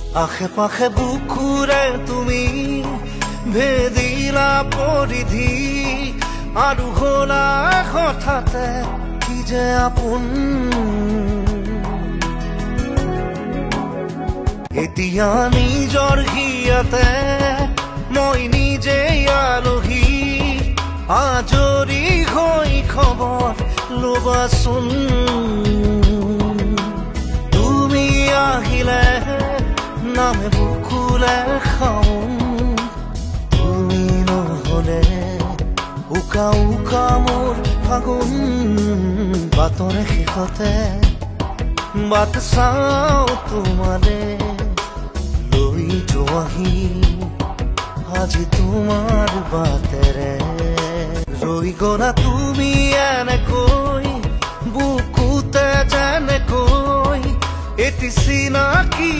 আশে পাশে বুকুৰে তুমি ভেদিলা পৰিধি আৰু হলা হঠাতে কি যে আপোন এতিয়া নিজৰ হিয়াতে মই নিজে আলহী আজৰি হৈ খবৰ ল'বাচোন তুমি আহিলে নামে বুকুলে খাওঁ তুমি নহ'লে উকা উকা মোৰ ফাগুন বাটৰে শেষতে বাট চাওঁ তোমালে লৈ যোৱাহি আজি তোমাৰ বাটেৰে ৰৈ গলা তুমি এনেকৈ বুকুতে যেনেকৈ এটি চিনাকি